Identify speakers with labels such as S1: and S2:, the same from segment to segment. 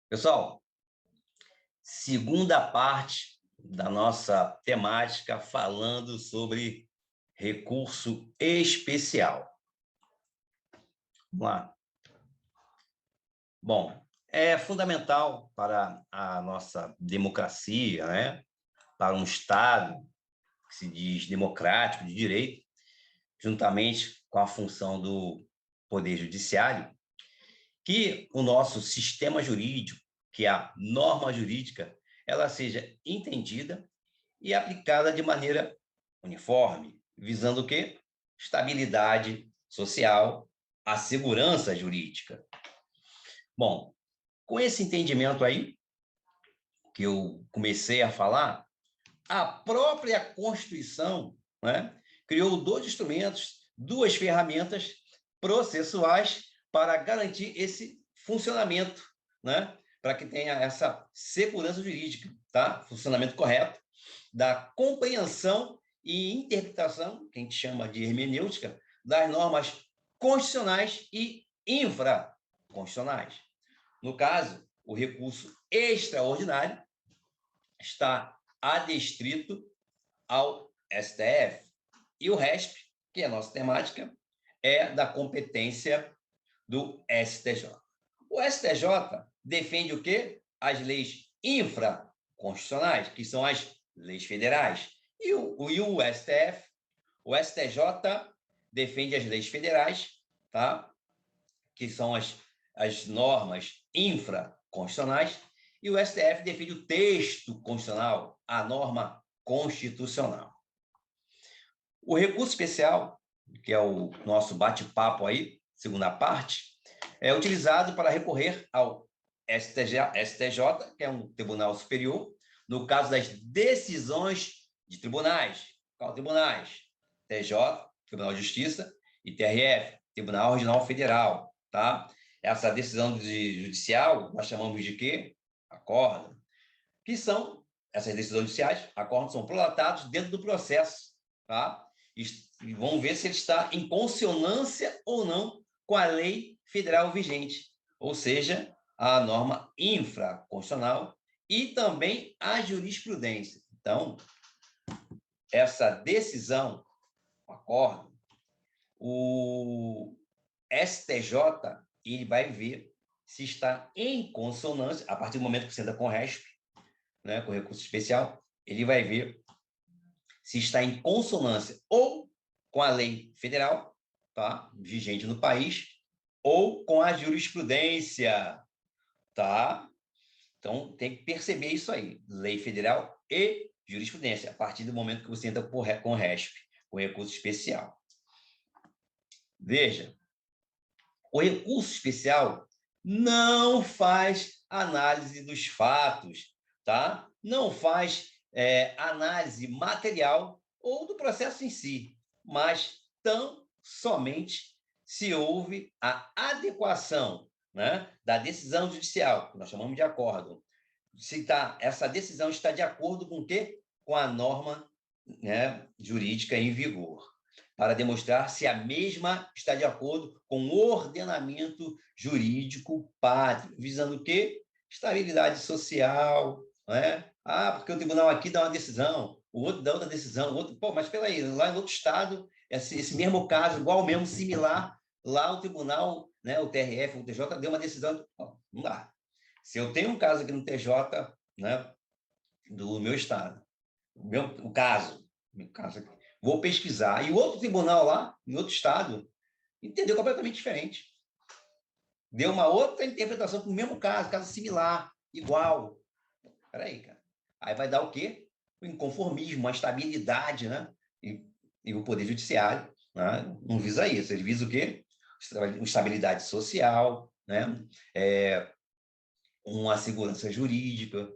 S1: Pessoal, segunda parte da nossa temática falando sobre recurso especial. Vamos lá. Bom, é fundamental para a nossa democracia, né? Para um Estado que se diz democrático, de direito, juntamente com a função do Poder Judiciário, que o nosso sistema jurídico, que é a norma jurídica, ela seja entendida e aplicada de maneira uniforme, visando o quê? Estabilidade social, a segurança jurídica. Bom, com esse entendimento aí, que eu comecei a falar, a própria Constituição, né, criou dois instrumentos, duas ferramentas processuais para garantir esse funcionamento, né, para que tenha essa segurança jurídica, tá? Funcionamento correto da compreensão e interpretação, que a gente chama de hermenêutica, das normas constitucionais e infraconstitucionais. No caso, o recurso extraordinário está adstrito ao STF. E o RESP, que é a nossa temática, é da competência do STJ. O STJ defende o quê? As leis infraconstitucionais, que são as leis federais. E o STF, o STJ defende as leis federais, tá? Que são as normas infraconstitucionais, e o STF defende o texto constitucional, a norma constitucional. O recurso especial, que é o nosso bate-papo aí, segunda parte, é utilizado para recorrer ao STJ, que é um tribunal superior, no caso das decisões de tribunais. Qual tribunais? TJ, Tribunal de Justiça, e TRF, Tribunal Regional Federal, tá? Essa decisão judicial, nós chamamos de quê? Acórdão. Que são, essas decisões judiciais, acórdãos são prolatados dentro do processo, tá? E vamos ver se ele está em consonância ou não com a lei federal vigente, ou seja, a norma infraconstitucional e também a jurisprudência. Então, essa decisão, o acórdão, o STJ, ele vai ver se está em consonância, a partir do momento que você entra com o RESP, né, com recurso especial, ele vai ver se está em consonância ou com a lei federal, tá, vigente no país, ou com a jurisprudência, tá? Então, tem que perceber isso aí, lei federal e jurisprudência, a partir do momento que você entra com o RESP, com recurso especial. Veja, o recurso especial não faz análise dos fatos, tá? Não faz análise material ou do processo em si, mas tão somente se houve a adequação, né, da decisão judicial, que nós chamamos de acórdão. Se essa decisão está de acordo com o quê? Com a norma, né, jurídica em vigor, para demonstrar se a mesma está de acordo com o ordenamento jurídico pátrio, visando o quê? Estabilidade social, né? Ah, porque o tribunal aqui dá uma decisão, o outro dá outra decisão, o outro... Pô, mas espera aí, lá em outro estado, esse mesmo caso, igual mesmo, similar, lá o tribunal, né, o TRF, o TJ, deu uma decisão... Não dá. Se eu tenho um caso aqui no TJ, né, do meu estado, o caso aqui, vou pesquisar, e o outro tribunal lá, em outro estado, entendeu completamente diferente. Deu uma outra interpretação para o mesmo caso similar, igual. Espera aí, cara. Aí vai dar o quê? O inconformismo, a estabilidade, né? E o Poder Judiciário, né, não visa isso. Ele visa o quê? Estabilidade social, né? Uma segurança jurídica.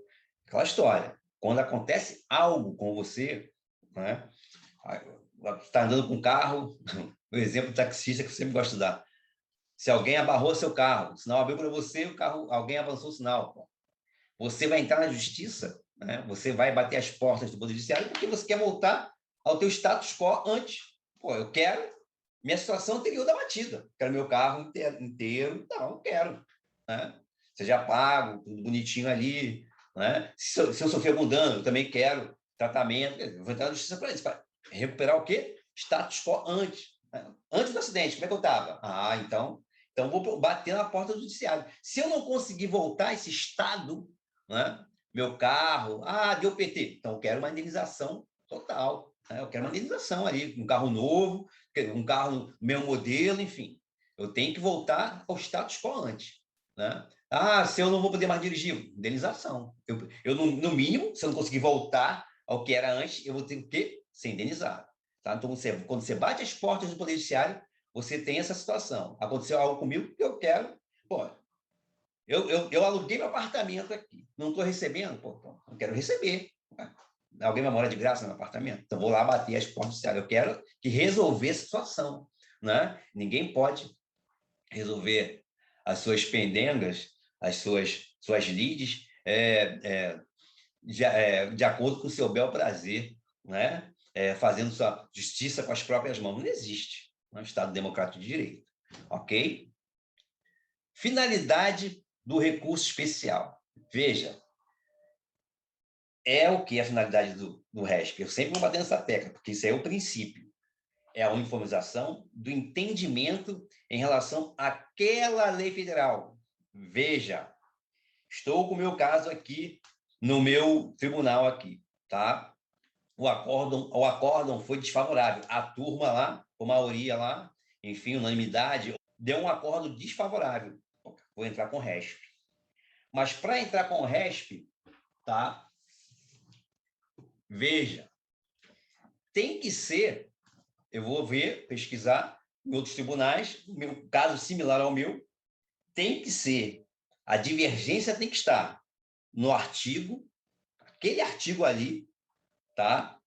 S1: Aquela história. Quando acontece algo com você, né? Está andando com um carro, o exemplo do taxista que eu sempre gosto de dar. Se alguém abarrou seu carro, o sinal abriu para você, alguém avançou o sinal. Você vai entrar na justiça, né? Você vai bater as portas do Poder Judiciário porque você quer voltar ao teu status quo antes. Pô, eu quero minha situação anterior da batida. Quero meu carro inteiro. Não, quero. Né? Seja pago, tudo bonitinho ali. Né? Se eu sofrer algum dano, eu também quero tratamento. Eu vou entrar na justiça para isso. Para recuperar o quê? Status quo antes. Né? Antes do acidente, como é que eu estava? Então vou bater na porta do judiciário. Se eu não conseguir voltar a esse estado, né? Meu carro, deu PT. Então eu quero uma indenização total. Né? Eu quero uma indenização aí, um carro novo, um carro meu modelo, enfim. Eu tenho que voltar ao status quo antes. Né? Se eu não vou poder mais dirigir, indenização. Eu no mínimo, se eu não conseguir voltar ao que era antes, eu vou ter que ser indenizado. Tá? Então, quando você bate as portas do Poder Judiciário, você tem essa situação. Aconteceu algo comigo que eu quero. Pô, eu aluguei meu apartamento aqui, não estou recebendo? Pô, não quero receber. Alguém vai morar de graça no meu apartamento? Então, vou lá bater as portas do judiciário. Eu quero que resolver a situação. Né? Ninguém pode resolver as suas pendengas, as suas lides, de acordo com o seu bel prazer, né? Fazendo sua justiça com as próprias mãos. Não existe um Estado democrático de direito. Ok? Finalidade do recurso especial. Veja, o que a finalidade do RESP? Eu sempre vou bater nessa tecla, porque isso é o princípio. É a uniformização do entendimento em relação àquela lei federal. Veja, estou com o meu caso aqui no meu tribunal aqui, tá? O acórdão foi desfavorável. A turma lá, a maioria lá, enfim, unanimidade, deu um acordo desfavorável. Vou entrar com RESP. Mas para entrar com RESP, tá? Veja, tem que ser, eu vou ver, pesquisar em outros tribunais, meu caso similar ao meu, tem que ser, a divergência tem que estar no artigo, aquele artigo ali, tá?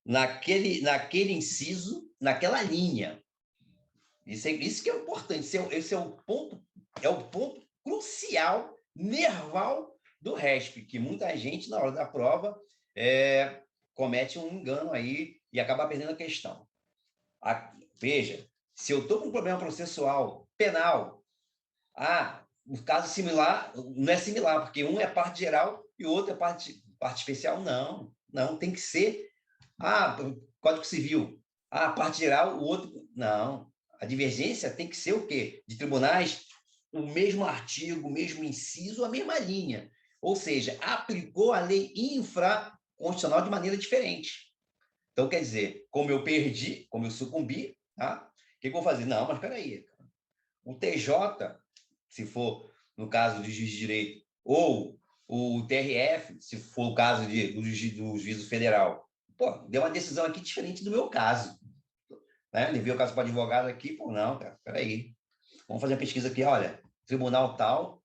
S1: Naquele inciso, naquela linha. Isso que é importante, esse é o ponto crucial, nerval do RESP, que muita gente, na hora da prova, comete um engano aí e acaba perdendo a questão. Veja, se eu estou com um problema processual penal, o caso similar não é similar, porque um é parte geral e o outro é parte especial. Não, tem que ser. Código Civil. Parte geral, o outro. Não. A divergência tem que ser o quê? De tribunais, o mesmo artigo, o mesmo inciso, a mesma linha. Ou seja, aplicou a lei infraconstitucional de maneira diferente. Então, quer dizer, como eu perdi, como eu sucumbi, tá? O que eu vou fazer? Não, mas espera aí. O TJ, se for no caso do juiz de direito, ou o TRF, se for o caso do juízo federal, deu uma decisão aqui diferente do meu caso. Né? Levei o caso para o advogado aqui, não, cara, peraí. Vamos fazer uma pesquisa aqui, olha, tribunal tal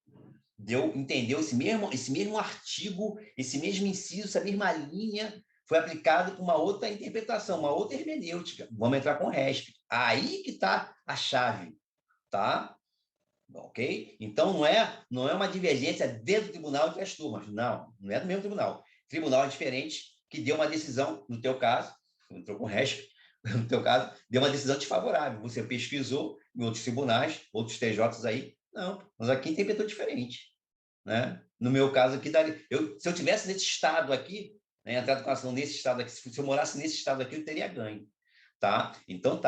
S1: entendeu esse mesmo artigo, esse mesmo inciso, essa mesma linha, foi aplicado com uma outra interpretação, uma outra hermenêutica. Vamos entrar com o RESP. Aí que está a chave, tá? Ok? Então, não é uma divergência dentro do tribunal entre as turmas. Não é do mesmo tribunal. Tribunal é diferente, que deu uma decisão, no teu caso, entrou com o RESP, no teu caso, deu uma decisão desfavorável. Você pesquisou em outros tribunais, outros TJs aí. Não, mas aqui interpretou diferente. Né? No meu caso aqui, se eu tivesse nesse estado aqui, né, entrado com a ação nesse estado aqui, se eu morasse nesse estado aqui, eu teria ganho. Tá? Então,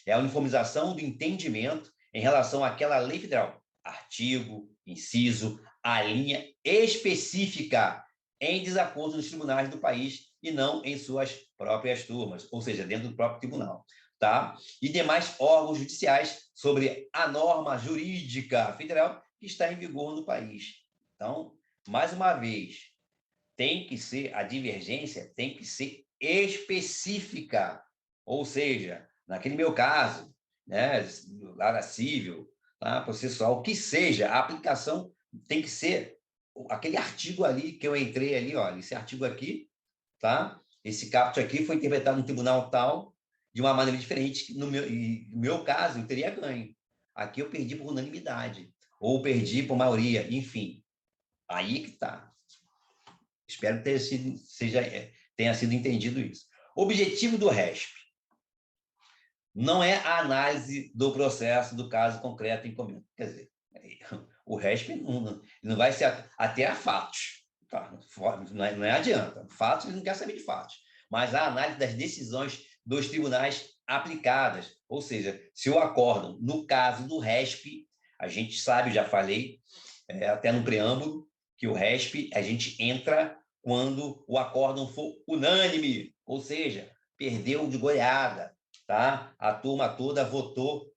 S1: é a uniformização do entendimento em relação àquela lei federal. Artigo, inciso, a linha específica em desacordo nos tribunais do país e não em suas próprias turmas, ou seja, dentro do próprio tribunal. Tá? E demais órgãos judiciais sobre a norma jurídica federal que está em vigor no país. Então, mais uma vez, a divergência tem que ser específica, ou seja, naquele meu caso, né, área civil, processual, que seja, a aplicação tem que ser aquele artigo ali que eu entrei ali, olha, esse artigo aqui, tá? Esse caput aqui foi interpretado no tribunal tal de uma maneira diferente. No meu caso, eu teria ganho. Aqui eu perdi por unanimidade, ou perdi por maioria, enfim. Aí que está. Espero que tenha sido entendido isso. O objetivo do RESP não é a análise do processo do caso concreto em comento. Quer dizer, o RESP não vai se até a fatos. Tá? Não adianta. Fatos, ele não quer saber de fatos. Mas a análise das decisões dos tribunais aplicadas. Ou seja, se o acórdão, no caso do RESP, a gente sabe, já falei, até no preâmbulo, que o RESP a gente entra quando o acórdão for unânime, ou seja, perdeu de goleada, tá? A turma toda votou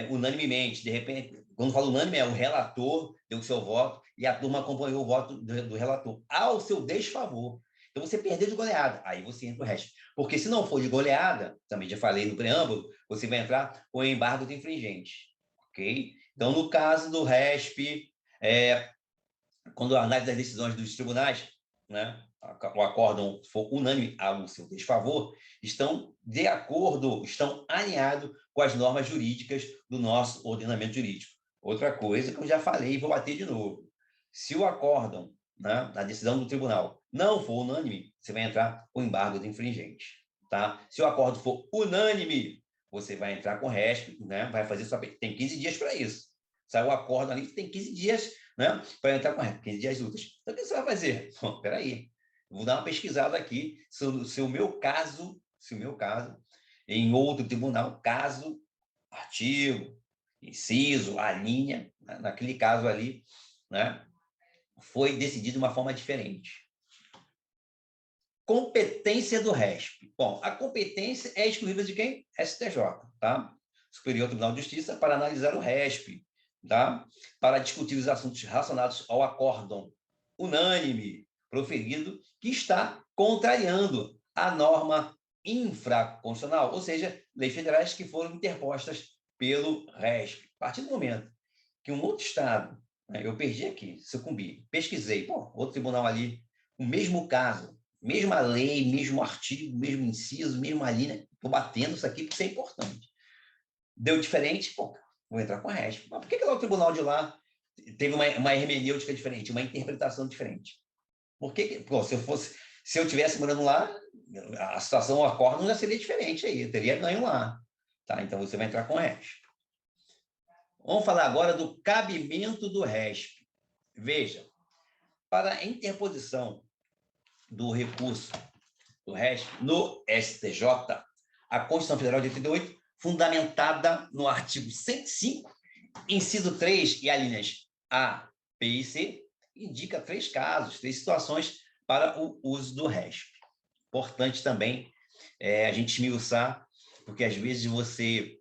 S1: unanimemente. De repente, quando falo unânime, o relator deu o seu voto e a turma acompanhou o voto do relator ao seu desfavor. Então, você perdeu de goleada, aí você entra o RESP. Porque se não for de goleada, também já falei no preâmbulo, você vai entrar com o embargo do infringente, ok? Então, no caso do RESP, quando a análise das decisões dos tribunais, né, o acórdão for unânime ao seu desfavor, estão de acordo, estão alinhados com as normas jurídicas do nosso ordenamento jurídico. Outra coisa que eu já falei e vou bater de novo. Se o acórdão, né, da decisão do tribunal não for unânime, você vai entrar com embargo do infringente. Tá? Se o acórdão for unânime, você vai entrar com RESP, né, vai fazer sua... Tem 15 dias para isso. Sai o acórdão ali, tem 15 dias, né, para entrar com RESP, 15 dias úteis. Então, o que você vai fazer? Bom, peraí, vou dar uma pesquisada aqui se o meu caso, em outro tribunal, caso, artigo, inciso, a linha, né, naquele caso ali, né, foi decidido de uma forma diferente. Competência do RESP. Bom, a competência é exclusiva de quem? STJ, tá? Superior Tribunal de Justiça, para analisar o RESP, tá? Para discutir os assuntos relacionados ao acórdão unânime proferido que está contrariando a norma infraconstitucional, ou seja, leis federais que foram interpostas pelo RESP. A partir do momento que um outro Estado, né, eu perdi aqui, sucumbi, pesquisei, outro tribunal ali, o mesmo caso, mesma lei, mesmo artigo, mesmo inciso, mesma linha, estou batendo isso aqui porque isso é importante. Deu diferente, vou entrar com a RESP. Mas por que lá o tribunal de lá teve uma hermenêutica diferente, uma interpretação diferente? Porque, se eu tivesse morando lá, a situação, o acórdão já seria diferente aí, eu teria ganho lá. Tá? Então, você vai entrar com a RESP. Vamos falar agora do cabimento do RESP. Veja, para a interposição do recurso do RESP no STJ, a Constituição Federal de 88, fundamentada no artigo 105, inciso 3 e alíneas A, B e C, indica 3 casos, 3 situações para o uso do RESP. Importante também a gente esmiuçar, porque às vezes você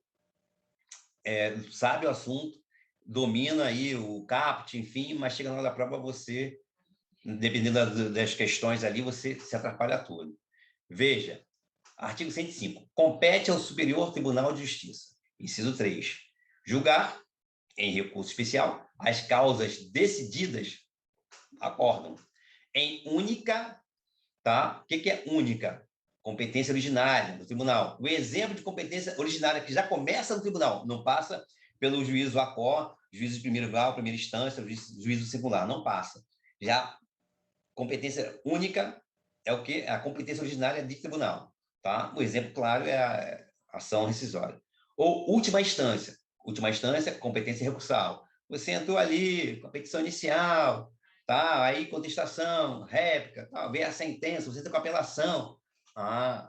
S1: sabe o assunto, domina aí o caput, enfim, mas chega na hora da prova você, dependendo das questões ali, você se atrapalha todo. Veja, artigo 105. Compete ao Superior Tribunal de Justiça, inciso 3, julgar, em recurso especial, as causas decididas, acórdão, em única, tá? O que é única? Competência originária do tribunal. O exemplo de competência originária que já começa no tribunal, não passa pelo juízo ACO, juízo de primeiro grau, primeira instância, juízo singular, não passa. Já competência única é o quê? A competência originária de tribunal, tá? O exemplo claro é a ação rescisória. Ou última instância. Última instância, competência recursal. Você entrou ali com a petição inicial, tá? Aí contestação, réplica, tá? Vem a sentença, você entra com a apelação.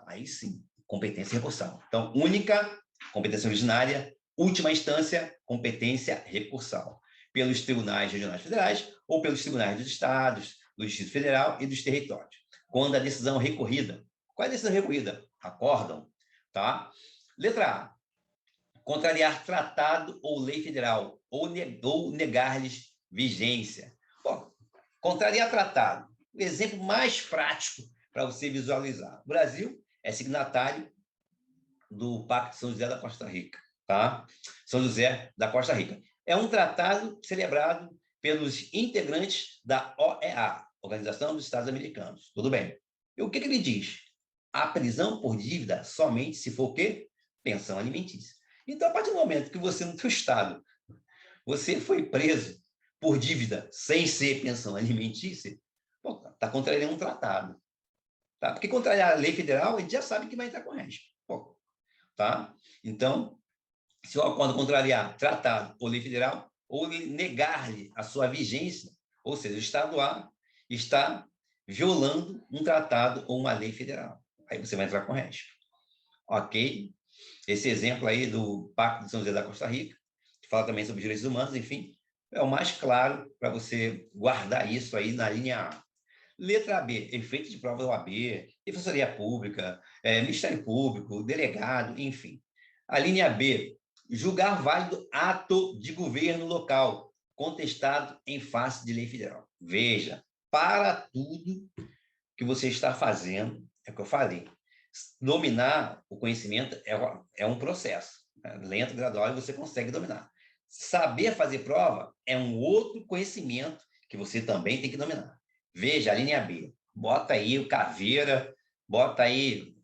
S1: Aí sim, competência recursal. Então, única, competência originária, última instância, competência recursal. Pelos tribunais regionais federais ou pelos tribunais dos estados, do Distrito Federal e dos territórios. Quando a decisão recorrida. Qual é a decisão recorrida? Acórdão, tá? Letra A. Contrariar tratado ou lei federal ou negar-lhes vigência. Bom, contrariar tratado. O exemplo mais prático para você visualizar. O Brasil é signatário do Pacto de São José da Costa Rica, tá? São José da Costa Rica. É um tratado celebrado pelos integrantes da OEA, Organização dos Estados Americanos. Tudo bem. E o que ele diz? A prisão por dívida somente se for o quê? Pensão alimentícia. Então, a partir do momento que você, no seu estado, você foi preso por dívida sem ser pensão alimentícia, Está contrariando um tratado. Tá? Porque contrariar a lei federal, a gente já sabe que vai entrar com o RESP. Tá? Então, se o acordo contrariar tratado ou lei federal, ou negar-lhe a sua vigência, ou seja, o Estado A está violando um tratado ou uma lei federal. Aí você vai entrar com o RESP. Ok? Esse exemplo aí do Pacto de São José da Costa Rica, que fala também sobre direitos humanos, enfim, é o mais claro para você guardar isso aí na linha A. Letra B, efeito de prova da OAB, Defensoria Pública, Ministério Público, delegado, enfim. A linha B, julgar válido ato de governo local, contestado em face de lei federal. Veja, para tudo que você está fazendo, é o que eu falei, dominar o conhecimento é um processo, né? Lento, gradual, e você consegue dominar. Saber fazer prova é um outro conhecimento que você também tem que dominar. Veja a linha B, bota aí o caveira, bota aí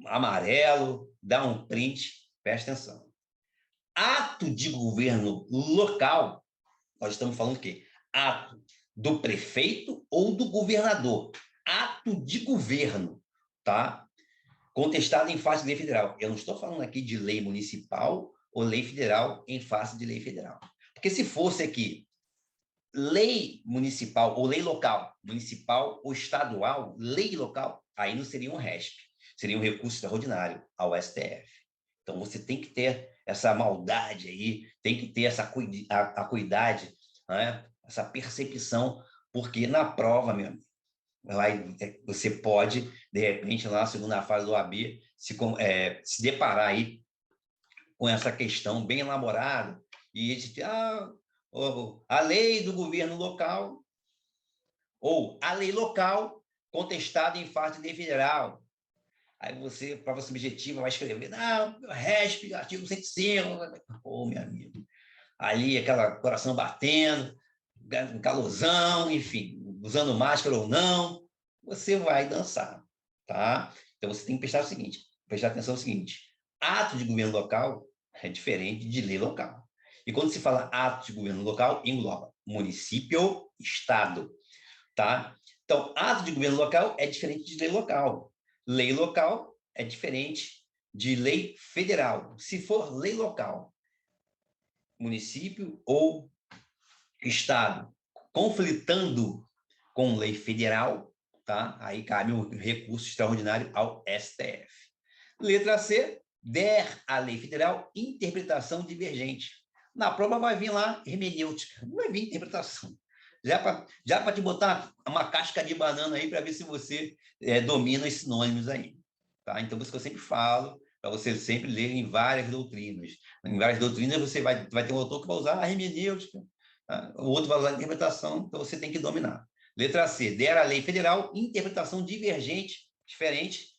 S1: amarelo, dá um print, presta atenção. Ato de governo local, nós estamos falando o quê? Ato do prefeito ou do governador. Ato de governo, tá? Contestado em face de lei federal. Eu não estou falando aqui de lei municipal ou lei federal em face de lei federal. Porque se fosse aqui lei municipal ou lei local, municipal ou estadual, lei local, aí não seria um RESP, seria um recurso extraordinário ao STF. Então você tem que ter essa maldade aí, tem que ter essa acuidade, né? Essa percepção, porque na prova, meu amigo, você pode, de repente, lá na segunda fase do AB, se deparar aí com essa questão bem elaborada, e eles a lei do governo local, ou a lei local contestada em face de lei federal. Aí você, prova subjetiva, vai escrever, não, RESP, artigo 105, pô, meu amigo, ali aquela coração batendo, calorzão, enfim, usando máscara ou não, você vai dançar, tá? Então você tem que prestar atenção no seguinte, ato de governo local é diferente de lei local. E quando se fala ato de governo local, engloba município, estado, tá? Então, ato de governo local é diferente de lei local. Lei local é diferente de lei federal. Se for lei local, município ou estado conflitando com lei federal, tá? Aí cabe um recurso extraordinário ao STF. Letra C, der à lei federal interpretação divergente. Na prova vai vir lá hermenêutica, não vai vir interpretação. Já para te botar uma casca de banana aí para ver se você domina os sinônimos aí. Tá? Então, isso que eu sempre falo, para você sempre ler em várias doutrinas. Em várias doutrinas você vai ter um autor que vai usar a hermenêutica, tá? O outro vai usar a interpretação, então você tem que dominar. Letra C, der à lei federal interpretação divergente, diferente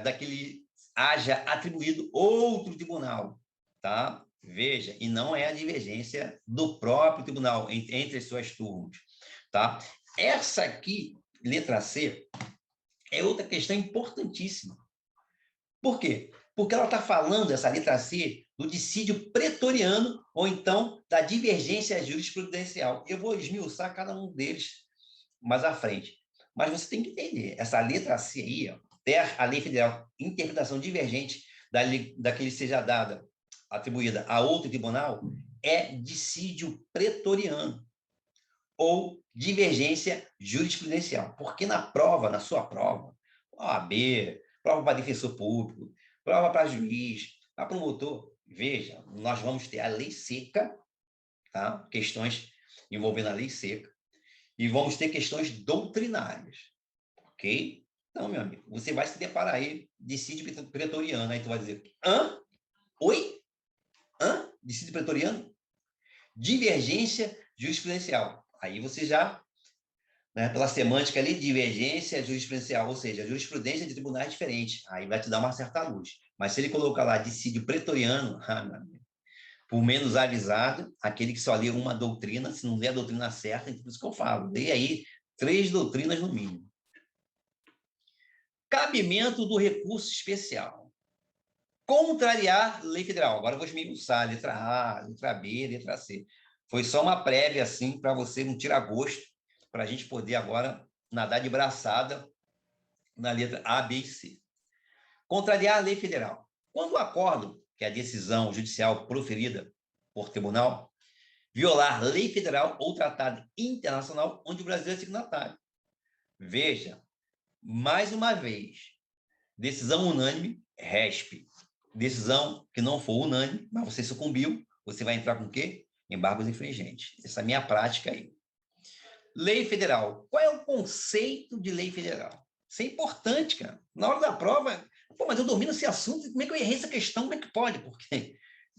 S1: daquele haja atribuído outro tribunal, tá? Veja, e não é a divergência do próprio tribunal entre as suas turmas, tá? Essa aqui, letra C, é outra questão importantíssima. Por quê? Porque ela está falando, essa letra C, do dissídio pretoriano ou então da divergência jurisprudencial. Eu vou esmiuçar cada um deles mais à frente. Mas você tem que entender, essa letra C aí, ó, a lei federal, interpretação divergente da que seja dada, atribuída a outro tribunal, é dissídio pretoriano ou divergência jurisprudencial. Porque na prova, na sua prova, OAB, prova para defensor público, prova para juiz, para promotor, veja, nós vamos ter a lei seca, tá? Questões envolvendo a lei seca, e vamos ter questões doutrinárias, ok? Então, meu amigo, você vai se deparar aí, dissídio pretoriano, aí tu vai dizer, hã? Oi? Hã? Dissídio pretoriano? Divergência jurisprudencial. Aí você já, né, pela semântica ali, divergência jurisprudencial, ou seja, jurisprudência de tribunais diferentes. Aí vai te dar uma certa luz. Mas se ele colocar lá dissídio pretoriano, meu amigo, por menos avisado, aquele que só lê uma doutrina, se não lê a doutrina certa, então por isso que eu falo, lê aí 3 doutrinas no mínimo. Cabimento do recurso especial. Contrariar lei federal. Agora eu vou esmiuçar, letra A, letra B, letra C. Foi só uma prévia, assim, para você não tirar gosto, para a gente poder agora nadar de braçada na letra A, B e C. Contrariar a lei federal. Quando o acordo, que é a decisão judicial proferida por tribunal, violar lei federal ou tratado internacional onde o Brasil é signatário. Veja, mais uma vez, decisão unânime, RESP. Decisão que não for unânime, mas você sucumbiu, você vai entrar com o quê? Embargos infringentes. Essa é a minha prática aí. Lei federal. Qual é o conceito de lei federal? Isso é importante, cara. Na hora da prova, pô, mas eu domino esse assunto, como é que eu errei essa questão? Como é que pode? Porque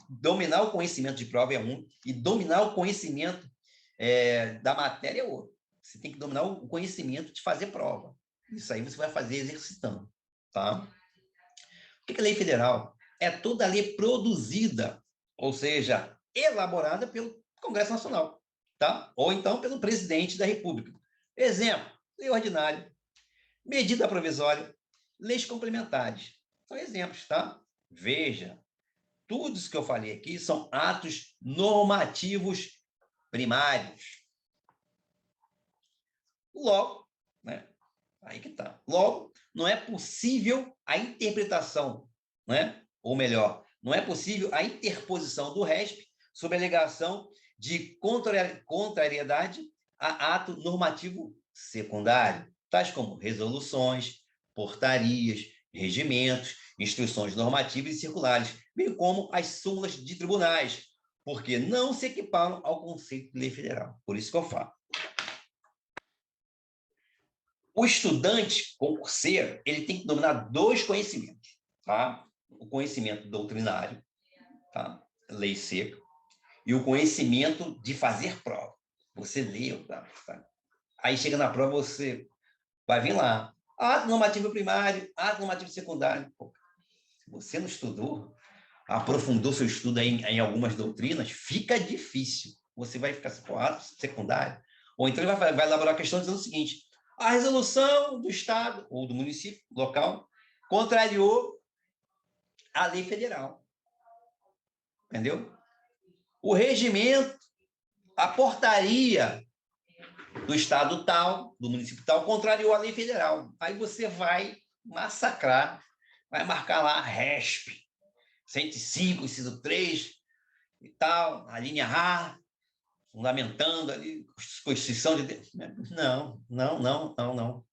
S1: dominar o conhecimento de prova é um, e dominar o conhecimento da matéria é outro. Você tem que dominar o conhecimento de fazer prova. Isso aí você vai fazer exercitando, tá? O que é lei federal? É toda lei produzida, ou seja, elaborada pelo Congresso Nacional, tá? Ou então pelo presidente da República. Exemplo, lei ordinária, medida provisória, leis complementares. São exemplos, tá? Veja, tudo isso que eu falei aqui são atos normativos primários. Logo, né? Aí que tá. Logo, não é possível a interpretação, né? Ou melhor, não é possível a interposição do RESP sob a alegação de contrariedade a ato normativo secundário, tais como resoluções, portarias, regimentos, instruções normativas e circulares, bem como as súmulas de tribunais, porque não se equiparam ao conceito de lei federal. Por isso que eu falo. O estudante concurseiro, ele tem que dominar dois conhecimentos, tá? O conhecimento doutrinário, tá? Lei seca, e o conhecimento de fazer prova. Você leu, tá? Aí chega na prova, você vai vir lá, ato normativo primário, ato normativo secundário. Pô, se você não estudou, aprofundou seu estudo aí em algumas doutrinas, fica difícil. Você vai ficar assim, pô, ato secundário. Ou então ele vai elaborar a questão dizendo o seguinte: a resolução do Estado ou do município local contrariou a lei federal. Entendeu? O regimento, a portaria do Estado tal, do município tal, contrariou a lei federal. Aí você vai massacrar, vai marcar lá RESP, 105, inciso 3 e tal, a linha A, fundamentando ali, Constituição de... Não.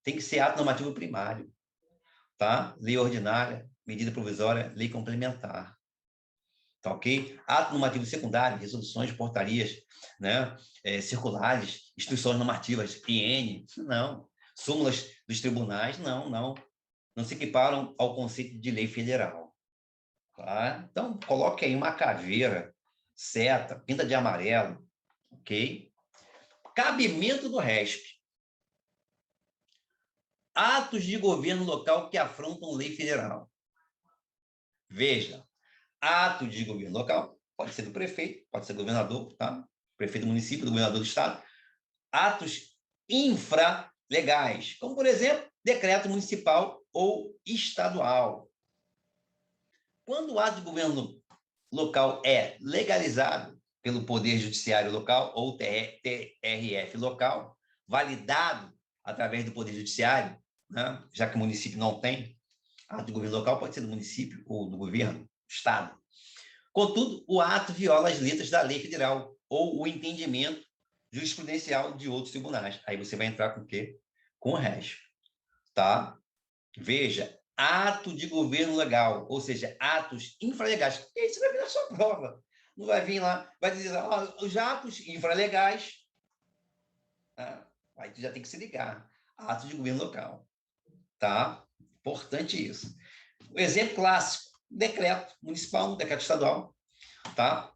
S1: Tem que ser ato normativo primário, tá? Lei ordinária, medida provisória, lei complementar. Tá ok? Ato normativo secundário, resoluções, portarias, né? Circulares, instruções normativas, IN, não. Súmulas dos tribunais, não se equiparam ao conceito de lei federal. Tá? Então, coloque aí uma caveira, seta, pinta de amarelo, ok? Cabimento do RESP. Atos de governo local que afrontam lei federal. Veja, ato de governo local pode ser do prefeito, pode ser do governador, tá? Prefeito do município, do governador do estado. Atos infralegais, como, por exemplo, decreto municipal ou estadual. Quando o ato de governo local é legalizado pelo Poder Judiciário local ou TRF local, validado através do Poder Judiciário, né? Já que o município não tem, ato de governo local pode ser do município ou do governo, do estado. Contudo, o ato viola as letras da lei federal ou o entendimento jurisprudencial de outros tribunais. Aí você vai entrar com o quê? Com o RESP, tá? Veja, ato de governo legal, ou seja, atos infralegais. E aí você vai vir na sua prova. Não vai vir lá, vai dizer, os atos infralegais, aí tu já tem que se ligar. Ato de governo local, tá? Importante isso. O exemplo clássico, decreto municipal, decreto estadual, tá?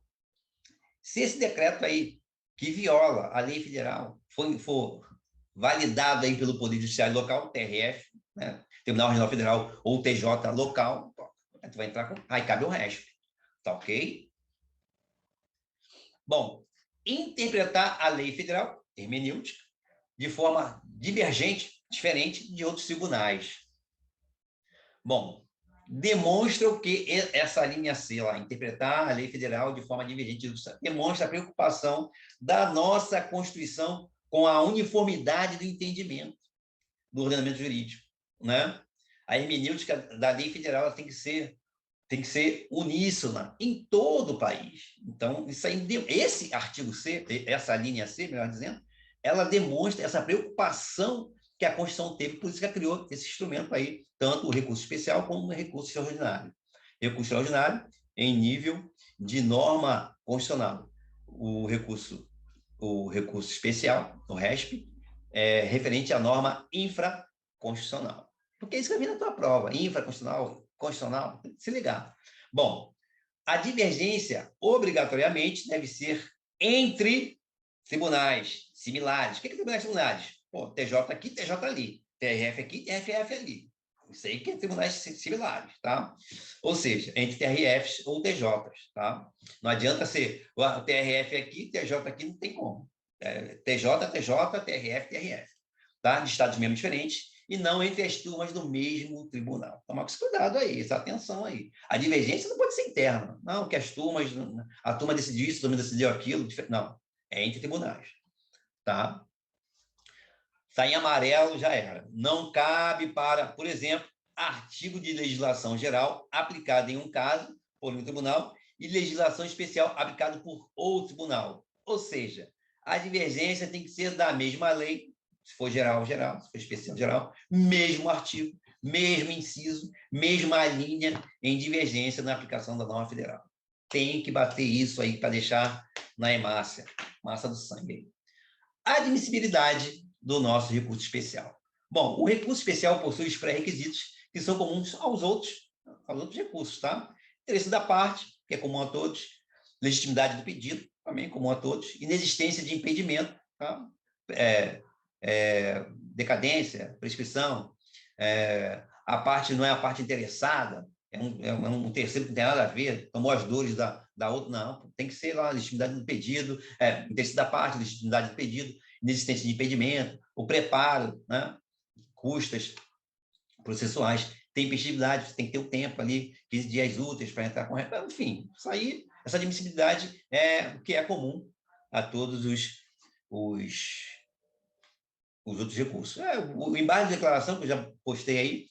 S1: Se esse decreto aí, que viola a lei federal, for validado aí pelo Poder Judiciário local, TRF, né? Tribunal Regional Federal ou TJ local, aí tu vai entrar com... Aí cabe o RESP, tá ok? Bom, interpretar a lei federal, hermenêutica, de forma divergente, diferente de outros tribunais. Bom, demonstra o que essa linha C lá, interpretar a lei federal de forma divergente, demonstra a preocupação da nossa Constituição com a uniformidade do entendimento do ordenamento jurídico, né? A hermenêutica da lei federal ela tem que ser uníssona em todo o país. Então, isso aí, esse artigo C, essa linha C, melhor dizendo, ela demonstra essa preocupação que a Constituição teve, por isso que ela criou esse instrumento aí, tanto o recurso especial como o recurso extraordinário. Recurso extraordinário em nível de norma constitucional. O recurso especial, o RESP, é referente à norma infraconstitucional. Porque isso que vem na tua prova, infraconstitucional, constitucional, tem que se ligar. Bom, a divergência, obrigatoriamente, deve ser entre tribunais similares. O que é tribunais similares? Pô, TJ aqui, TJ ali. TRF aqui, TRF ali. Isso aí que é tribunais similares, tá? Ou seja, entre TRFs ou TJs, tá? Não adianta ser o TRF aqui, TJ aqui, não tem como. TJ, TJ, TRF, TRF. Tá? De estados membros diferentes e não entre as turmas do mesmo tribunal. Toma cuidado aí, essa atenção aí. A divergência não pode ser interna. Não, que as turmas, a turma decidiu isso, a turma decidiu aquilo. Não, é entre tribunais. Tá? Está em amarelo, já era. Não cabe para, por exemplo, artigo de legislação geral aplicado em um caso por um tribunal e legislação especial aplicada por outro tribunal. Ou seja, a divergência tem que ser da mesma lei, se for geral, geral, se for especial, geral, mesmo artigo, mesmo inciso, mesma linha em divergência na aplicação da norma federal. Tem que bater isso aí para deixar na hemácia, massa do sangue. Admissibilidade do nosso recurso especial. Bom, o recurso especial possui os pré-requisitos que são comuns aos outros recursos, tá? Interesse da parte, que é comum a todos, legitimidade do pedido, também comum a todos, inexistência de impedimento, tá? Decadência, prescrição, a parte não é a parte interessada, é um terceiro que não tem nada a ver, tomou as dores da outra, não, tem que ser lá a legitimidade do pedido, interesse da parte, legitimidade do pedido, inexistência de impedimento, o preparo, né? Custas processuais, tempestividade, você tem que ter o tempo ali, 15 dias úteis para entrar com... Enfim, isso aí, essa admissibilidade é o que é comum a todos os outros recursos. O embargo de declaração, que eu já postei aí,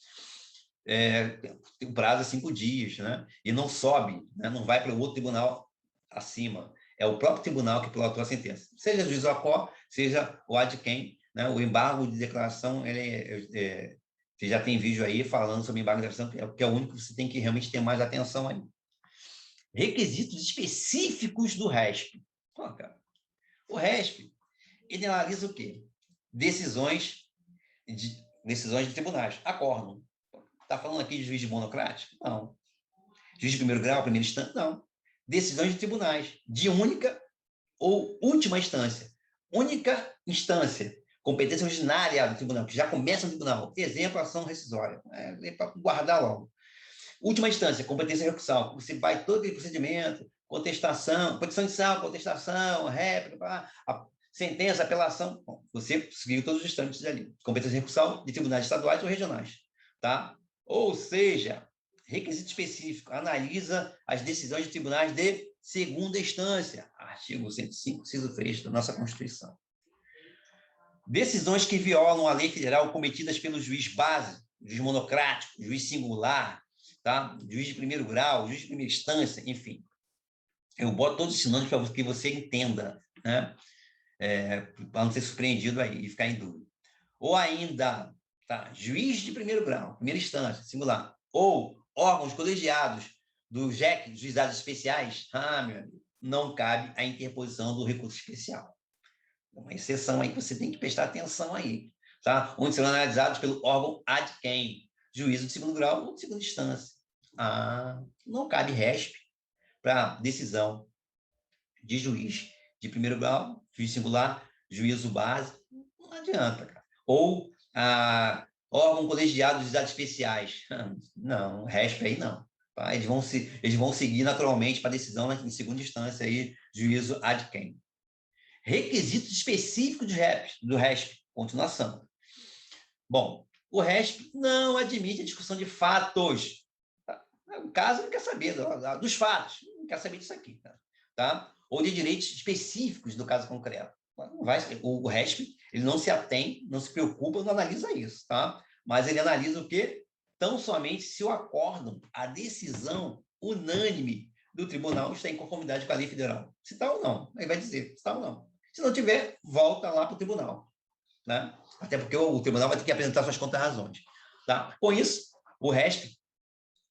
S1: tem um prazo de 5 dias, né? E não sobe, né? Não vai para o outro tribunal acima. É o próprio tribunal que pilotou a sentença. Seja o juiz Ocó, seja o adquem, né? O embargo de declaração, você já tem vídeo aí falando sobre embargo de declaração, que é o único que você tem que realmente ter mais atenção aí. Requisitos específicos do RESP. Pô, cara, o RESP, ele analisa o quê? Decisões de tribunais. Acórdão. Está falando aqui de juiz monocrático? Não. Juiz de primeiro grau, primeira instância? Não. Decisões de tribunais, de única ou última instância. Única instância, competência originária do tribunal, que já começa no tribunal. Exemplo, ação rescisória. Para guardar logo. Última instância, competência recursal. Você vai todo aquele procedimento, contestação, petição inicial, contestação, réplica, sentença, apelação. Bom, você seguiu todos os trâmites ali. Competência recursal de tribunais estaduais ou regionais. Tá? Ou seja, requisito específico, analisa as decisões de tribunais de segunda instância, artigo 105, inciso 3 da nossa Constituição. Decisões que violam a lei federal cometidas pelo juiz base, juiz monocrático, juiz singular, tá? Juiz de primeiro grau, juiz de primeira instância, enfim. Eu boto todos os sinônimos para que você entenda, né? Para não ser surpreendido aí e ficar em dúvida. Ou ainda, tá? Juiz de primeiro grau, primeira instância, singular, ou órgãos colegiados do JEC, juizados especiais, meu amigo, não cabe a interposição do recurso especial. Uma exceção aí que você tem que prestar atenção aí, tá? Onde serão analisados pelo órgão ad quem, juízo de segundo grau ou de segunda instância. Não cabe RESP para decisão de juiz de primeiro grau, juiz singular, juízo base, não adianta, cara. Ou órgão colegiado de juizados especiais. Não, RESP aí não. Tá? Eles vão seguir naturalmente para decisão em segunda instância aí, juízo ad quem. Requisitos específicos do RESP, continuação. Bom, o RESP não admite a discussão de fatos. Tá? O caso não quer saber dos fatos, não quer saber disso aqui. Tá? Ou de direitos específicos do caso concreto. O RESP, ele não se atém, não se preocupa, não analisa isso, tá? Mas ele analisa o quê? Tão somente se o acórdão, a decisão unânime do tribunal está em conformidade com a lei federal. Se está ou não, aí vai dizer se está ou não. Se não tiver, volta lá para o tribunal, né? Até porque o tribunal vai ter que apresentar suas contrarrazões, tá? Com isso, o RESP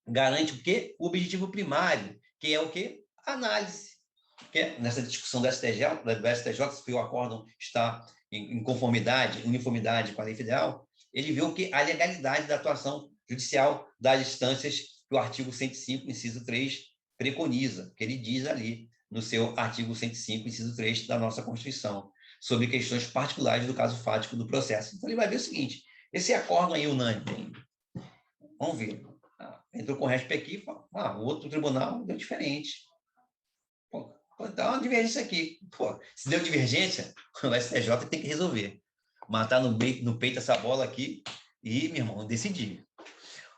S1: garante o quê? O objetivo primário, que é o quê? A análise. Que nessa discussão do STJ, se o acórdão está em conformidade, uniformidade com a lei federal, ele viu que a legalidade da atuação judicial das instâncias que o artigo 105, inciso 3, preconiza, que ele diz ali no seu artigo 105, inciso 3 da nossa Constituição, sobre questões particulares do caso fático do processo. Então, ele vai ver o seguinte, esse acórdão aí unânime, vamos ver, entrou com o RESP aqui e falou, o outro tribunal deu diferente. Pô, dá uma divergência aqui. Pô, se deu divergência, o STJ tem que resolver. Matar no peito essa bola aqui e, meu irmão, decidir.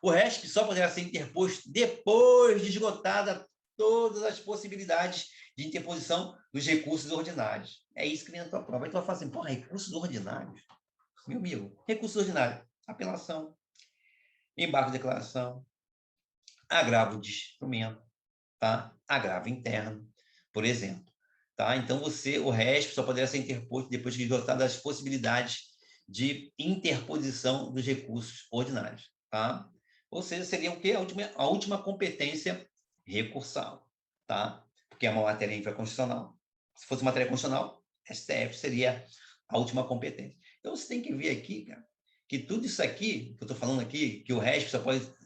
S1: O RESP só poderá ser interposto depois de esgotada todas as possibilidades de interposição dos recursos ordinários. É isso que vem na tua prova. Aí tu vai falar assim, porra, recursos ordinários? Meu amigo, recursos ordinários, apelação, embargo de declaração, agravo de instrumento, tá? Agravo interno, por exemplo. Tá? Então, o RESP só poderá ser interposto depois de esgotadas as possibilidades de interposição dos recursos ordinários. Tá? Ou seja, seria o quê? A última competência recursal. Tá? Porque é uma matéria infraconstitucional. Se fosse matéria constitucional, STF seria a última competência. Então, você tem que ver aqui, cara, que tudo isso aqui, que eu estou falando aqui, que o RESP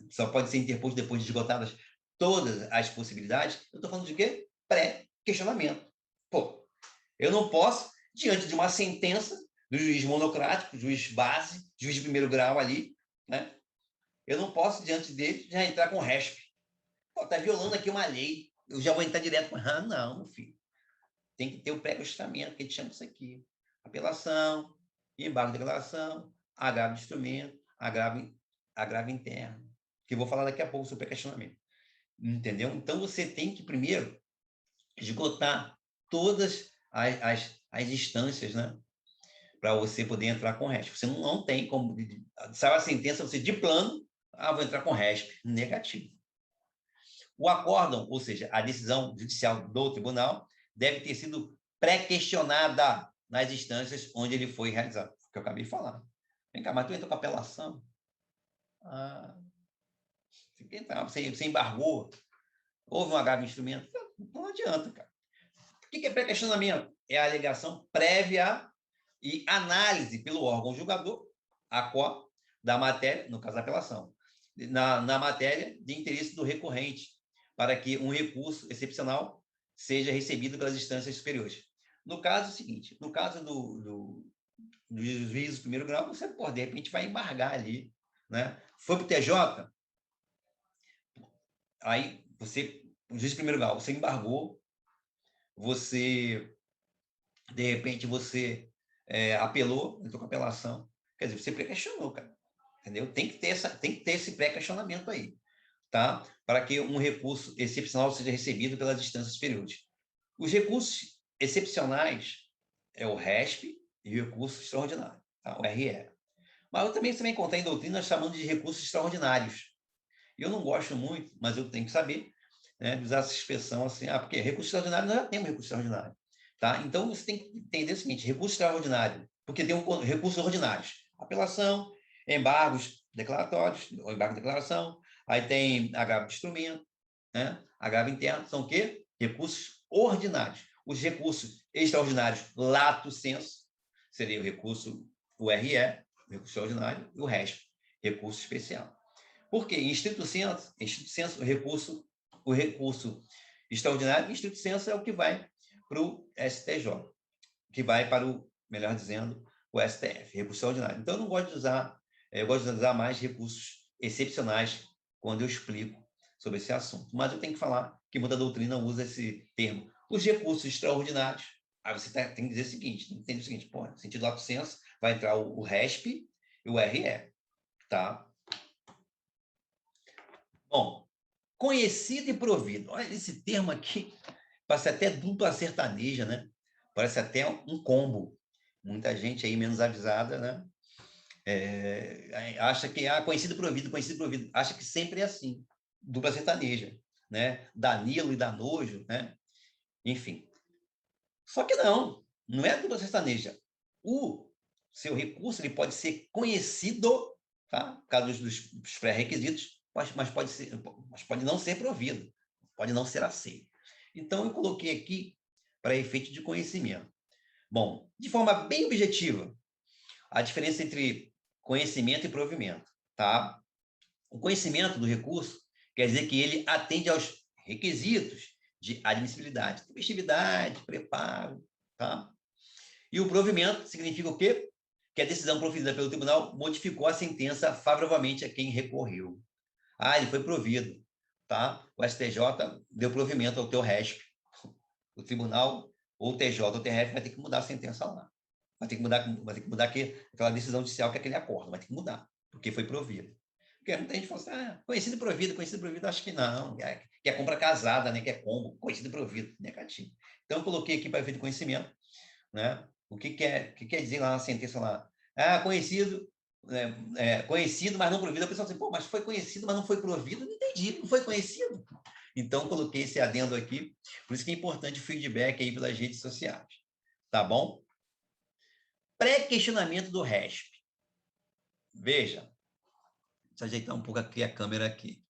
S1: só pode ser interposto depois de esgotadas todas as possibilidades, eu estou falando de quê? Pré-questionamento. Pô, eu não posso, diante de uma sentença do juiz monocrático, juiz base, juiz de primeiro grau ali, né? Eu não posso, diante dele, já entrar com RESP. Pô, tá violando aqui uma lei, eu já vou entrar direto com... não, meu filho. Tem que ter o pré-questionamento, que a gente chama isso aqui. Apelação, embargo de declaração, agravo de instrumento, agravo interno, que eu vou falar daqui a pouco sobre pré-questionamento. Entendeu? Então, você tem que, primeiro, esgotar todas as instâncias, né? Para você poder entrar com RESP. Você não tem como... Sai a sentença, você de plano, vou entrar com RESP. Negativo. O acórdão, ou seja, a decisão judicial do tribunal, deve ter sido pré-questionada nas instâncias onde ele foi realizado. Que eu acabei de falar. Vem cá, mas tu entrou com apelação? Você embargou? Houve um agravo de instrumento? Não adianta, cara. O que é pré-questionamento? É a alegação prévia e análise pelo órgão julgador, a qual da matéria, no caso da apelação, na matéria de interesse do recorrente, para que um recurso excepcional seja recebido pelas instâncias superiores. No caso, é o seguinte, no caso do juízo do primeiro grau, você, pô, de repente, vai embargar ali, né? Foi para o TJ, aí você, o juiz de primeiro grau, você embargou, você, de repente, você apelou, entrou com apelação, quer dizer, você pré-questionou, cara, entendeu? Tem que ter esse pré-questionamento aí, tá? Para que um recurso excepcional seja recebido pelas instâncias superiores. Os recursos excepcionais é o RESP e o recurso extraordinário, tá? O RE. Mas eu também encontrei em doutrina chamando de recursos extraordinários. Eu não gosto muito, mas eu tenho que saber, né, usar essa expressão assim, porque recurso extraordinário, nós já temos recurso extraordinário. Tá? Então, você tem que entender o seguinte, recurso extraordinário, porque tem recursos ordinários, apelação, embargos declaratórios, ou embargo de declaração, aí tem agravo de instrumento, né? Agravo interno, são o quê? Recursos ordinários. Os recursos extraordinários, lato sensu, seria o recurso, o RE, o recurso extraordinário, e o RESP, recurso especial. Por quê? Em estrito sensu, o recurso extraordinário, em estrito sensu, é o que vai para o STJ, que vai para o, melhor dizendo, o STF, recurso extraordinário. Então, eu não gosto de usar, eu gosto de usar mais recursos excepcionais quando eu explico sobre esse assunto. Mas eu tenho que falar que muita doutrina usa esse termo. Os recursos extraordinários, aí você tem que dizer o seguinte, tem que entender o seguinte, pô, no sentido lato sensu, vai entrar o RESP e o RE, tá? Bom, conhecido e provido. Olha, esse termo aqui parece até dupla sertaneja, né? Parece até um combo. Muita gente aí menos avisada, né? Acha que conhecido por ouvido, acha que sempre é assim, dupla sertaneja, né? Danilo e Danojo, né? Enfim. Só que não é dupla sertaneja. O seu recurso ele pode ser conhecido, tá? Por causa dos pré-requisitos, mas pode não ser provido, pode não ser aceito. Então, eu coloquei aqui para efeito de conhecimento. Bom, de forma bem objetiva, a diferença entre conhecimento e provimento, tá? O conhecimento do recurso quer dizer que ele atende aos requisitos de admissibilidade, tempestividade, preparo, tá? E o provimento significa o quê? Que a decisão proferida pelo tribunal modificou a sentença favoravelmente a quem recorreu. Ele foi provido, tá? O STJ deu provimento ao teu RESP. O tribunal, ou o TJ, ou o TRF, vai ter que mudar a sentença lá. Vai ter que mudar aquela decisão judicial que é aquele acordo, vai ter que mudar, porque foi provido. Porque muita gente fala assim, conhecido e provido, acho que não, que é compra casada, né, que é combo, conhecido e provido, negativo. Então, eu coloquei aqui para efeito de conhecimento, né, o que quer dizer lá na sentença lá? Conhecido, conhecido, mas não provido. A pessoa assim, mas foi conhecido, mas não foi provido? Não entendi, não foi conhecido? Então, coloquei esse adendo aqui, por isso que é importante o feedback aí pelas redes sociais, tá bom? Pré-questionamento do RESP. Veja, deixa eu ajeitar um pouco aqui a câmera aqui.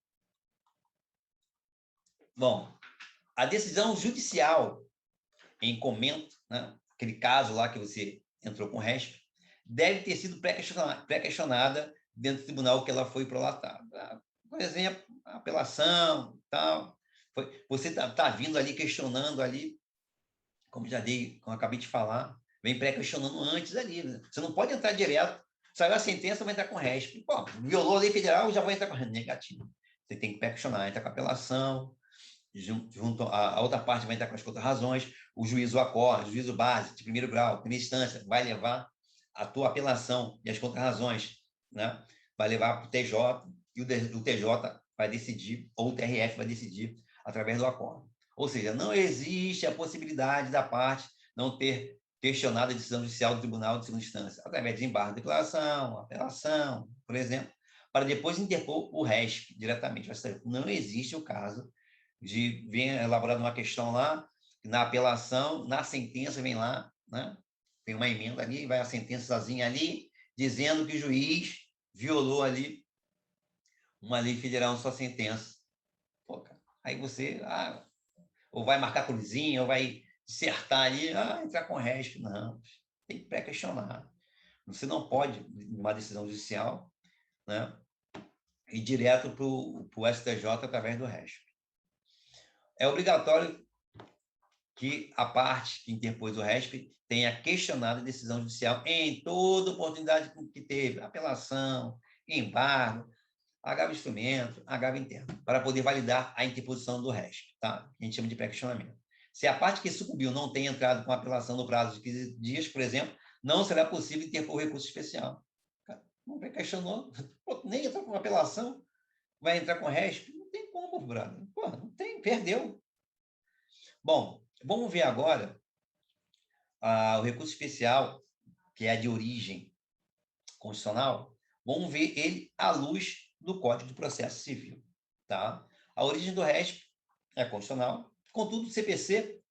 S1: Bom, a decisão judicial em comento, né, aquele caso lá que você entrou com o RESP, deve ter sido pré-questionada dentro do tribunal que ela foi prolatada. Por exemplo, apelação, tal. Você está vindo ali, questionando ali, como eu acabei de falar, vem pré-questionando antes ali. Né? Você não pode entrar direto, saiu a sentença, vai entrar com RESP. Pô, violou a lei federal, já vai entrar com negativo. Você tem que pré-questionar, entrar com apelação, junto a outra parte vai entrar com as contra-razões, o juízo acorda, o juízo base, de primeiro grau, primeira instância, vai levar a tua apelação e as contra-razões, né? Vai levar para o TJ, e o TJ vai decidir, ou o TRF vai decidir, através do acordo. Ou seja, não existe a possibilidade da parte não ter questionado a decisão judicial do tribunal de segunda instância, através de embargo de declaração, apelação, por exemplo, para depois interpor o RESP diretamente. Não existe o caso de vem elaborada uma questão lá, na apelação, na sentença vem lá, né? Tem uma emenda ali, vai a sentença sozinha ali, dizendo que o juiz violou ali uma lei federal em sua sentença. Pô, cara, aí você ou vai marcar cruzinha, ou vai dissertar ali, entrar com o resto. Não, tem que pré-questionar. Você não pode, numa decisão judicial, né, ir direto para o STJ através do resto. É obrigatório que a parte que interpôs o RESP tenha questionado a decisão judicial em toda oportunidade que teve, apelação, embargo, agravo instrumento, agravo interno, para poder validar a interposição do RESP, tá? A gente chama de pré-questionamento. Se a parte que sucumbiu não tem entrado com apelação no prazo de 15 dias, por exemplo, não será possível interpor recurso especial. Não pré-questionou, nem entrou com apelação, vai entrar com RESP? Não tem como, brother. Não tem, perdeu. Bom, vamos ver agora o recurso especial, que é de origem constitucional, vamos ver ele à luz do Código de Processo Civil. Tá? A origem do RESP é constitucional, contudo, o CPC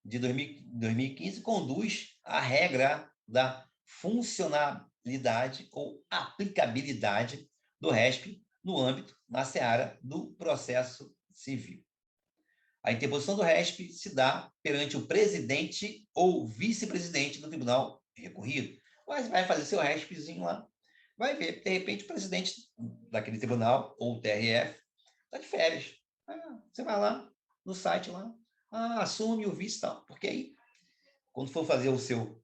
S1: de 2015 conduz à regra da funcionalidade ou aplicabilidade do RESP no âmbito, na seara do processo civil. A interposição do RESP se dá perante o presidente ou vice-presidente do tribunal recorrido. Mas vai fazer seu RESPzinho lá, vai ver, de repente, o presidente daquele tribunal, ou o TRF, está de férias. Você vai lá, no site lá, assume o vice e tal. Porque aí, quando for fazer o seu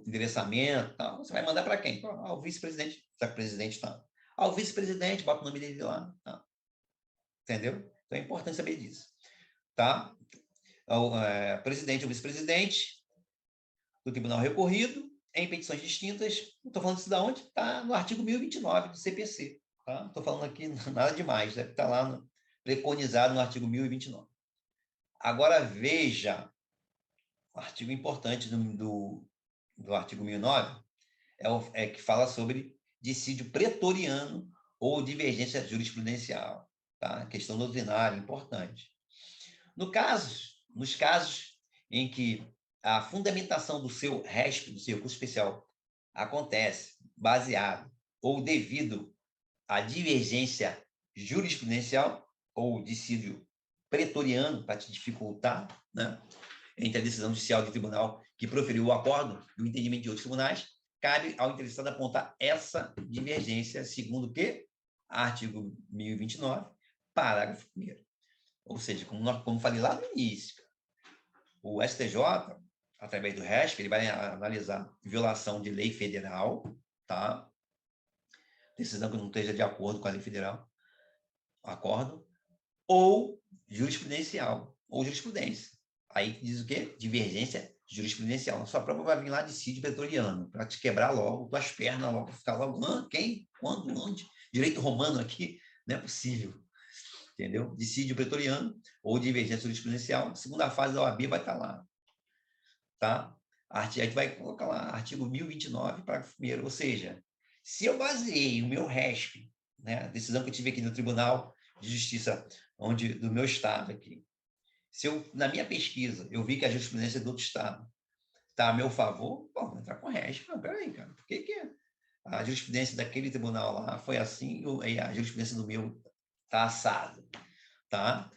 S1: endereçamento, tal, você vai mandar para quem? Ao vice-presidente, já que o presidente está. Ao vice-presidente, bota o nome dele lá. Tá. Entendeu? Então é importante saber disso. Tá? O presidente ou vice-presidente do tribunal recorrido em petições distintas. Estou falando isso da onde? Está no artigo 1029 do CPC. Tá? Não estou falando aqui nada demais, deve estar lá preconizado no artigo 1029. Agora veja artigo importante do artigo 1009 é que fala sobre dissídio pretoriano ou divergência jurisprudencial, tá? Questão doutrinária importante. Nos casos em que a fundamentação do seu RESP, do seu recurso especial, acontece baseado ou devido à divergência jurisprudencial ou dissídio pretoriano, para te dificultar, né, entre a decisão judicial do tribunal que proferiu o acordo e o entendimento de outros tribunais, cabe ao interessado apontar essa divergência, segundo o quê? Artigo 1029, parágrafo 1º. Ou seja, como falei lá no início, o STJ, através do RESP, ele vai analisar violação de lei federal, tá? Decisão que não esteja de acordo com a lei federal, acordo, ou jurisprudencial, ou jurisprudência. Aí diz o quê? Divergência jurisprudencial. Na sua prova vai vir lá dissídio pretoriano, para te quebrar logo, tuas pernas logo, ficar logo, quem, quando, onde? Direito romano aqui, não é possível. Entendeu? Dissídio pretoriano ou divergência jurisprudencial. Segunda fase da OAB vai estar lá. Tá? A gente vai colocar lá, artigo 1029, parágrafo 1º. Ou seja, se eu baseei o meu RESP, né, a decisão que eu tive aqui no Tribunal de Justiça do meu estado aqui, se eu, na minha pesquisa, eu vi que a jurisprudência do outro estado está a meu favor, vou entrar com RESP. Não, peraí, cara, por que a jurisprudência daquele tribunal lá foi assim e a jurisprudência do meu está assado? Tá?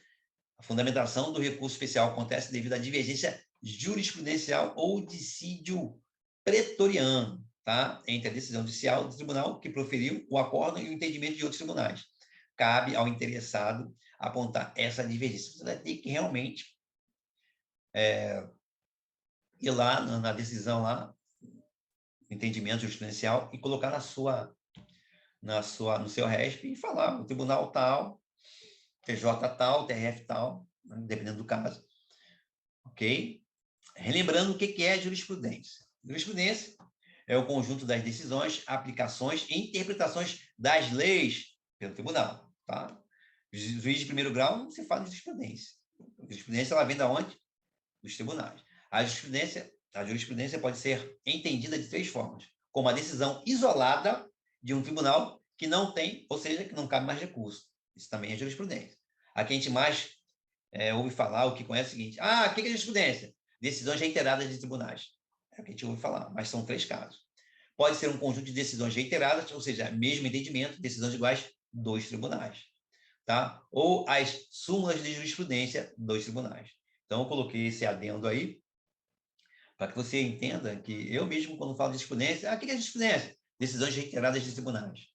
S1: A fundamentação do recurso especial acontece devido à divergência jurisprudencial ou dissídio pretoriano, tá? Entre a decisão judicial do tribunal que proferiu o acordo e o entendimento de outros tribunais. Cabe ao interessado apontar essa divergência. Você vai ter que realmente ir lá na decisão, lá, entendimento jurisprudencial, e colocar no seu RESP e falar, o tribunal tal, TJ tal, TRF tal, dependendo do caso. Ok? Relembrando o que é jurisprudência. Jurisprudência é o conjunto das decisões, aplicações e interpretações das leis pelo tribunal. Tá? Juiz de primeiro grau não se fala de jurisprudência. A jurisprudência ela vem da onde? Dos tribunais. A jurisprudência pode ser entendida de 3 formas. Como a decisão isolada de um tribunal que não tem, ou seja, que não cabe mais recurso. Isso também é jurisprudência. Aqui a gente mais ouve falar, o que conhece é o seguinte, o que é jurisprudência? Decisões reiteradas de tribunais. É o que a gente ouve falar, mas são 3 casos. Pode ser um conjunto de decisões reiteradas, ou seja, mesmo entendimento, decisões iguais dos tribunais. Tá? Ou as súmulas de jurisprudência dos tribunais. Então, eu coloquei esse adendo aí, para que você entenda que eu mesmo, quando falo de jurisprudência, o que é jurisprudência? Decisões reiteradas de tribunais.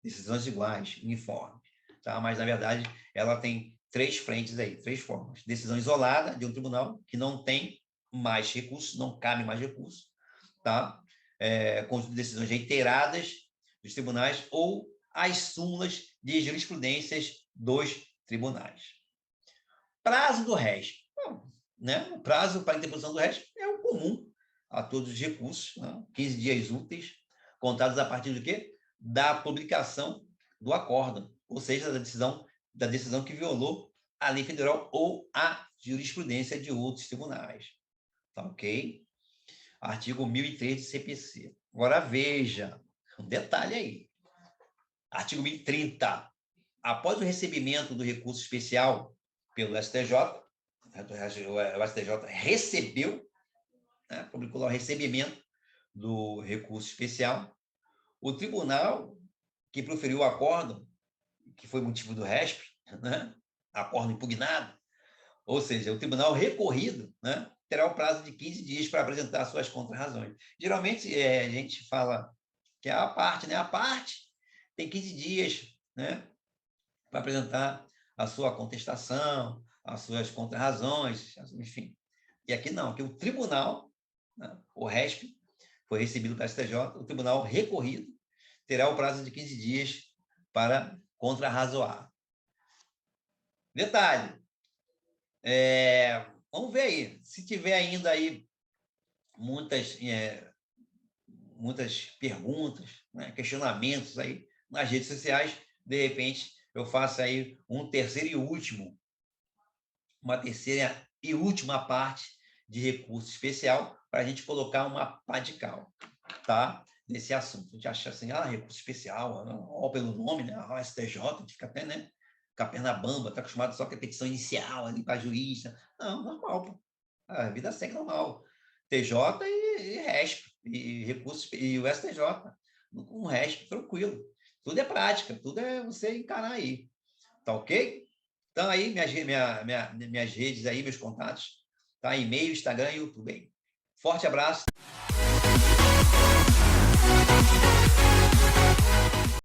S1: Decisões iguais, uniformes. Tá? Mas, na verdade, ela tem 3 frentes aí, 3 formas. Decisão isolada de um tribunal que não tem mais recursos, não cabe mais recursos, tá? Conjunto de decisões reiteradas dos tribunais ou as súmulas de jurisprudências dos tribunais. Prazo do RESP. Né? O prazo para a interposição do RESP é o comum a todos os recursos, né? 15 dias úteis, contados a partir do quê? Da publicação do acórdão, ou seja, da decisão que violou a lei federal ou a jurisprudência de outros tribunais. Tá ok? Artigo 1003 do CPC. Agora veja, um detalhe aí. Artigo 1030. Após o recebimento do recurso especial pelo STJ, o STJ recebeu, né, publicou lá o recebimento do recurso especial, o tribunal que proferiu o acórdão, que foi motivo do RESP, né, acórdão impugnado, ou seja, o tribunal recorrido, né, terá o prazo de 15 dias para apresentar suas contrarrazões. Geralmente, a gente fala que é a parte, né? A parte tem 15 dias, né, para apresentar a sua contestação, as suas contrarrazões, enfim. E aqui não, aqui o tribunal, né, o RESP, foi recebido pelo STJ, o tribunal recorrido terá o prazo de 15 dias para contrarrazoar. Detalhe, vamos ver aí, se tiver ainda aí muitas perguntas, né, questionamentos aí nas redes sociais, de repente eu faço aí uma terceira e última parte de recurso especial para a gente colocar uma pá de cal, tá? Nesse assunto. A gente acha assim, recurso especial, ó, pelo nome, né? STJ, a gente fica até, né? Com a perna bamba, está acostumado só com a petição inicial ali para juiz. Não, normal, pô. A vida segue normal. TJ e RESP, e recursos, e o STJ, com o RESP, tranquilo. Tudo é prática, tudo é você encarar aí. Tá ok? Então, aí, minhas redes aí, meus contatos, tá? E-mail, Instagram e YouTube aí. Forte abraço.